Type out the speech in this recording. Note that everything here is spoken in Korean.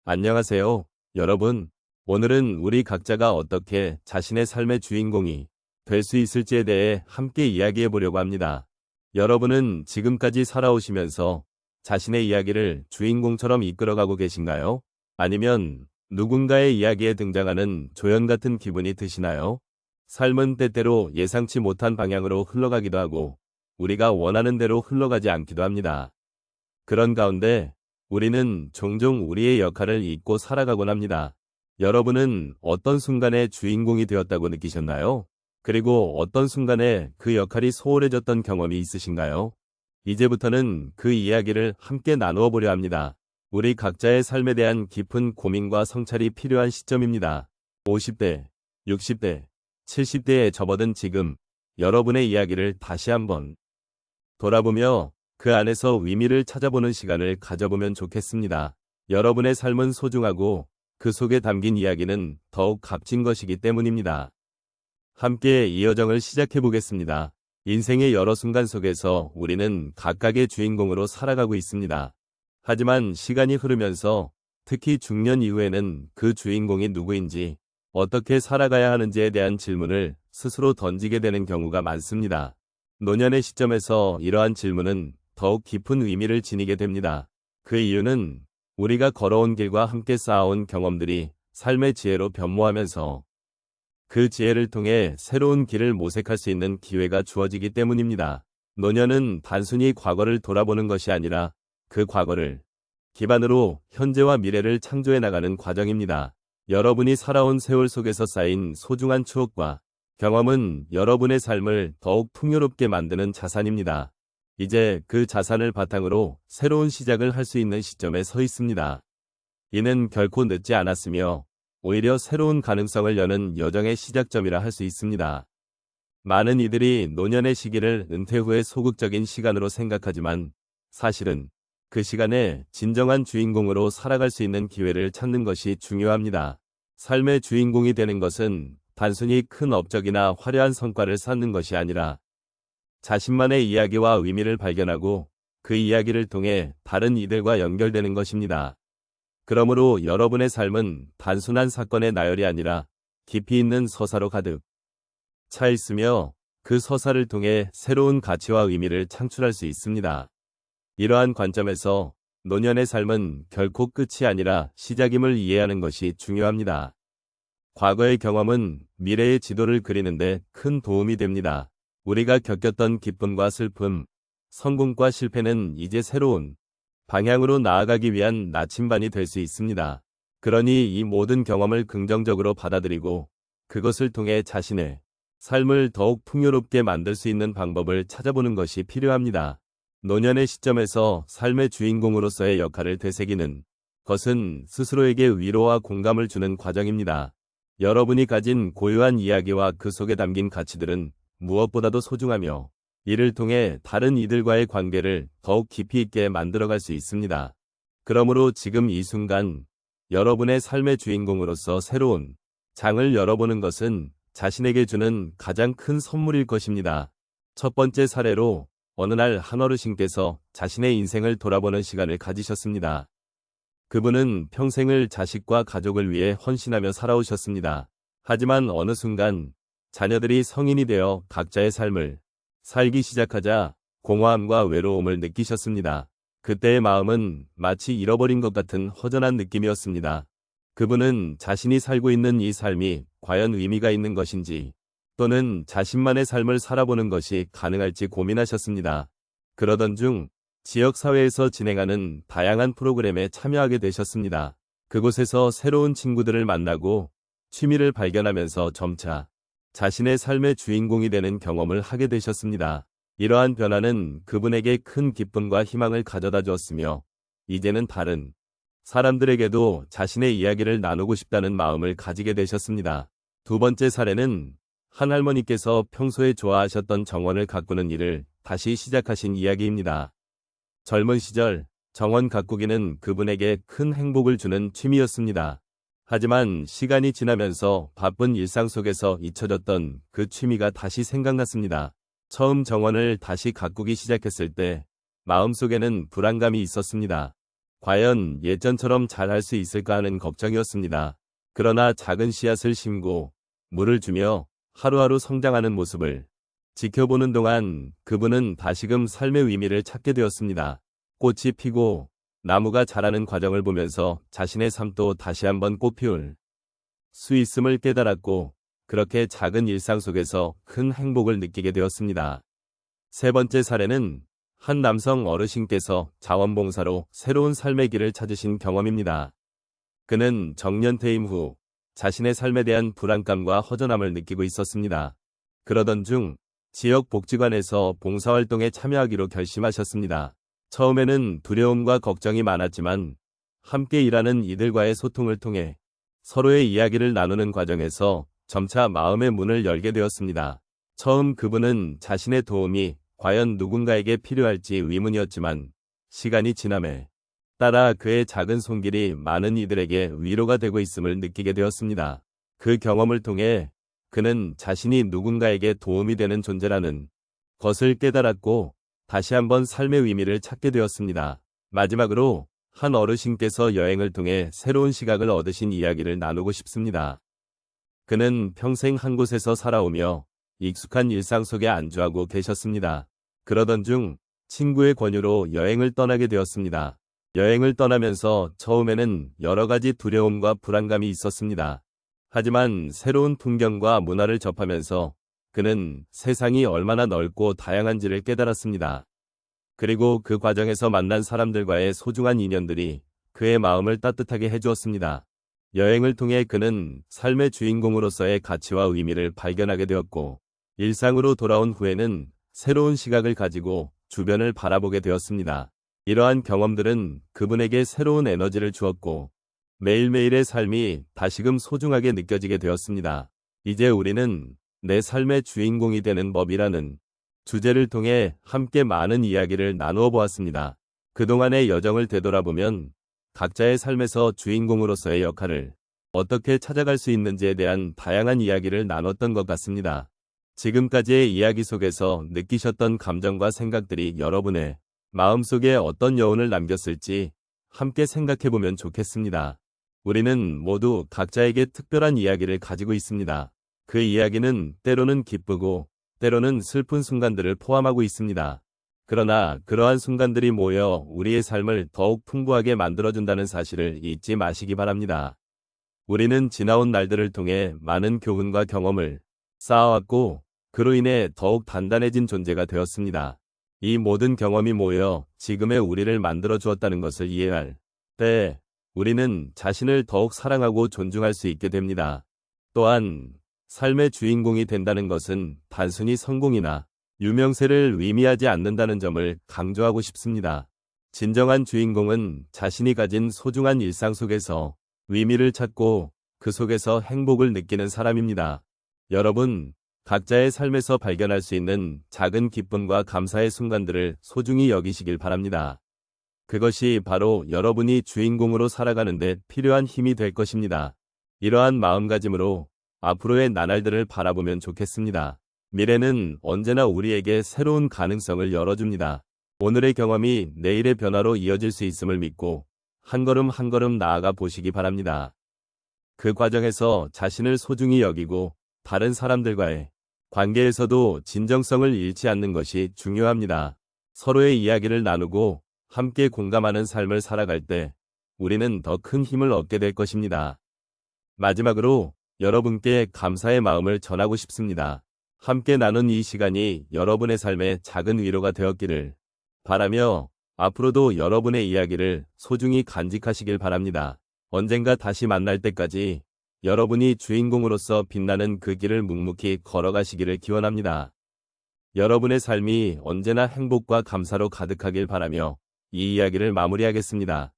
안녕하세요, 여러분. 오늘은 우리 각자가 어떻게 자신의 삶의 주인공이 될 수 있을지에 대해 함께 이야기해 보려고 합니다. 여러분은 지금까지 살아오시면서 자신의 이야기를 주인공처럼 이끌어가고 계신가요? 아니면 누군가의 이야기에 등장하는 조연 같은 기분이 드시나요? 삶은 때때로 예상치 못한 방향으로 흘러가기도 하고 우리가 원하는 대로 흘러가지 않기도 합니다. 그런 가운데 우리는 종종 우리의 역할을 잊고 살아가곤 합니다. 여러분은 어떤 순간에 주인공이 되었다고 느끼셨나요? 그리고 어떤 순간에 그 역할이 소홀해졌던 경험이 있으신가요? 이제부터는 그 이야기를 함께 나누어 보려 합니다. 우리 각자의 삶에 대한 깊은 고민과 성찰이 필요한 시점입니다. 50대, 60대, 70대에 접어든 지금 여러분의 이야기를 다시 한번 돌아보며 그 안에서 의미를 찾아보는 시간을 가져보면 좋겠습니다. 여러분의 삶은 소중하고 그 속에 담긴 이야기는 더욱 값진 것이기 때문입니다. 함께 이 여정을 시작해 보겠습니다. 인생의 여러 순간 속에서 우리는 각각의 주인공으로 살아가고 있습니다. 하지만 시간이 흐르면서 특히 중년 이후에는 그 주인공이 누구인지 어떻게 살아가야 하는지에 대한 질문을 스스로 던지게 되는 경우가 많습니다. 노년의 시점에서 이러한 질문은 더욱 깊은 의미를 지니게 됩니다. 그 이유는 우리가 걸어온 길과 함께 쌓아온 경험들이 삶의 지혜로 변모하면서 그 지혜를 통해 새로운 길을 모색할 수 있는 기회가 주어지기 때문입니다. 노년은 단순히 과거를 돌아보는 것이 아니라 그 과거를 기반으로 현재와 미래를 창조해 나가는 과정입니다. 여러분이 살아온 세월 속에서 쌓인 소중한 추억과 경험은 여러분의 삶을 더욱 풍요롭게 만드는 자산입니다. 이제 그 자산을 바탕으로 새로운 시작을 할 수 있는 시점에 서 있습니다. 이는 결코 늦지 않았으며 오히려 새로운 가능성을 여는 여정의 시작점이라 할 수 있습니다. 많은 이들이 노년의 시기를 은퇴 후의 소극적인 시간으로 생각하지만 사실은 그 시간에 진정한 주인공으로 살아갈 수 있는 기회를 찾는 것이 중요합니다. 삶의 주인공이 되는 것은 단순히 큰 업적이나 화려한 성과를 쌓는 것이 아니라 자신만의 이야기와 의미를 발견하고 그 이야기를 통해 다른 이들과 연결되는 것입니다. 그러므로 여러분의 삶은 단순한 사건의 나열이 아니라 깊이 있는 서사로 가득 차 있으며 그 서사를 통해 새로운 가치와 의미를 창출할 수 있습니다. 이러한 관점에서 노년의 삶은 결코 끝이 아니라 시작임을 이해하는 것이 중요합니다. 과거의 경험은 미래의 지도를 그리는데 큰 도움이 됩니다. 우리가 겪었던 기쁨과 슬픔, 성공과 실패는 이제 새로운 방향으로 나아가기 위한 나침반이 될 수 있습니다. 그러니 이 모든 경험을 긍정적으로 받아들이고 그것을 통해 자신의 삶을 더욱 풍요롭게 만들 수 있는 방법을 찾아보는 것이 필요합니다. 노년의 시점에서 삶의 주인공으로서의 역할을 되새기는 것은 스스로에게 위로와 공감을 주는 과정입니다. 여러분이 가진 고유한 이야기와 그 속에 담긴 가치들은 무엇보다도 소중하며 이를 통해 다른 이들과의 관계를 더욱 깊이 있게 만들어갈 수 있습니다. 그러므로 지금 이 순간 여러분의 삶의 주인공으로서 새로운 장을 열어보는 것은 자신에게 주는 가장 큰 선물일 것입니다. 첫 번째 사례로 어느 날 한 어르신께서 자신의 인생을 돌아보는 시간을 가지셨습니다. 그분은 평생을 자식과 가족을 위해 헌신하며 살아오셨습니다. 하지만 어느 순간 자녀들이 성인이 되어 각자의 삶을 살기 시작하자 공허함과 외로움을 느끼셨습니다. 그때의 마음은 마치 잃어버린 것 같은 허전한 느낌이었습니다. 그분은 자신이 살고 있는 이 삶이 과연 의미가 있는 것인지 또는 자신만의 삶을 살아보는 것이 가능할지 고민하셨습니다. 그러던 중 지역사회에서 진행하는 다양한 프로그램에 참여하게 되셨습니다. 그곳에서 새로운 친구들을 만나고 취미를 발견하면서 점차 자신의 삶의 주인공이 되는 경험을 하게 되셨습니다. 이러한 변화는 그분에게 큰 기쁨과 희망을 가져다 주었으며 이제는 다른 사람들에게도 자신의 이야기를 나누고 싶다는 마음을 가지게 되셨습니다. 두 번째 사례는 한 할머니께서 평소에 좋아하셨던 정원을 가꾸는 일을 다시 시작하신 이야기입니다. 젊은 시절 정원 가꾸기는 그분에게 큰 행복을 주는 취미였습니다. 하지만 시간이 지나면서 바쁜 일상 속에서 잊혀졌던 그 취미가 다시 생각났습니다. 처음 정원을 다시 가꾸기 시작했을 때 마음속에는 불안감이 있었습니다. 과연 예전처럼 잘할 수 있을까 하는 걱정이었습니다. 그러나 작은 씨앗을 심고 물을 주며 하루하루 성장하는 모습을 지켜보는 동안 그분은 다시금 삶의 의미를 찾게 되었습니다. 꽃이 피고 나무가 자라는 과정을 보면서 자신의 삶도 다시 한번 꽃피울 수 있음을 깨달았고, 그렇게 작은 일상 속에서 큰 행복을 느끼게 되었습니다. 세 번째 사례는 한 남성 어르신께서 자원봉사로 새로운 삶의 길을 찾으신 경험입니다. 그는 정년퇴임 후 자신의 삶에 대한 불안감과 허전함을 느끼고 있었습니다. 그러던 중 지역 복지관에서 봉사활동에 참여하기로 결심하셨습니다. 처음에는 두려움과 걱정이 많았지만 함께 일하는 이들과의 소통을 통해 서로의 이야기를 나누는 과정에서 점차 마음의 문을 열게 되었습니다. 처음 그분은 자신의 도움이 과연 누군가에게 필요할지 의문이었지만 시간이 지남에 따라 그의 작은 손길이 많은 이들에게 위로가 되고 있음을 느끼게 되었습니다. 그 경험을 통해 그는 자신이 누군가에게 도움이 되는 존재라는 것을 깨달았고 다시 한번 삶의 의미를 찾게 되었습니다. 마지막으로 한 어르신께서 여행을 통해 새로운 시각을 얻으신 이야기를 나누고 싶습니다. 그는 평생 한 곳에서 살아오며 익숙한 일상 속에 안주하고 계셨습니다. 그러던 중 친구의 권유로 여행을 떠나게 되었습니다. 여행을 떠나면서 처음에는 여러 가지 두려움과 불안감이 있었습니다. 하지만 새로운 풍경과 문화를 접하면서 그는 세상이 얼마나 넓고 다양한지를 깨달았습니다. 그리고 그 과정에서 만난 사람들과의 소중한 인연들이 그의 마음을 따뜻하게 해주었습니다. 여행을 통해 그는 삶의 주인공으로서의 가치와 의미를 발견하게 되었고, 일상으로 돌아온 후에는 새로운 시각을 가지고 주변을 바라보게 되었습니다. 이러한 경험들은 그분에게 새로운 에너지를 주었고, 매일매일의 삶이 다시금 소중하게 느껴지게 되었습니다. 이제 우리는 내 삶의 주인공이 되는 법이라는 주제를 통해 함께 많은 이야기를 나누어 보았습니다. 그동안의 여정을 되돌아보면 각자의 삶에서 주인공으로서의 역할을 어떻게 찾아갈 수 있는지에 대한 다양한 이야기를 나눴던 것 같습니다. 지금까지의 이야기 속에서 느끼셨던 감정과 생각들이 여러분의 마음속에 어떤 여운을 남겼을지 함께 생각해보면 좋겠습니다. 우리는 모두 각자에게 특별한 이야기를 가지고 있습니다. 그 이야기는 때로는 기쁘고 때로는 슬픈 순간들을 포함하고 있습니다. 그러나 그러한 순간들이 모여 우리의 삶을 더욱 풍부하게 만들어준다는 사실을 잊지 마시기 바랍니다. 우리는 지나온 날들을 통해 많은 교훈과 경험을 쌓아왔고 그로 인해 더욱 단단해진 존재가 되었습니다. 이 모든 경험이 모여 지금의 우리를 만들어 주었다는 것을 이해할 때 우리는 자신을 더욱 사랑하고 존중할 수 있게 됩니다. 또한 삶의 주인공이 된다는 것은 단순히 성공이나 유명세를 의미하지 않는다는 점을 강조하고 싶습니다. 진정한 주인공은 자신이 가진 소중한 일상 속에서 의미를 찾고 그 속에서 행복을 느끼는 사람입니다. 여러분, 각자의 삶에서 발견할 수 있는 작은 기쁨과 감사의 순간들을 소중히 여기시길 바랍니다. 그것이 바로 여러분이 주인공으로 살아가는 데 필요한 힘이 될 것입니다. 이러한 마음가짐으로 앞으로의 나날들을 바라보면 좋겠습니다. 미래는 언제나 우리에게 새로운 가능성을 열어줍니다. 오늘의 경험이 내일의 변화로 이어질 수 있음을 믿고 한 걸음 한 걸음 나아가 보시기 바랍니다. 그 과정에서 자신을 소중히 여기고 다른 사람들과의 관계에서도 진정성을 잃지 않는 것이 중요합니다. 서로의 이야기를 나누고 함께 공감하는 삶을 살아갈 때 우리는 더 큰 힘을 얻게 될 것입니다. 마지막으로 여러분께 감사의 마음을 전하고 싶습니다. 함께 나눈 이 시간이 여러분의 삶에 작은 위로가 되었기를 바라며 앞으로도 여러분의 이야기를 소중히 간직하시길 바랍니다. 언젠가 다시 만날 때까지 여러분이 주인공으로서 빛나는 그 길을 묵묵히 걸어가시기를 기원합니다. 여러분의 삶이 언제나 행복과 감사로 가득하길 바라며 이 이야기를 마무리하겠습니다.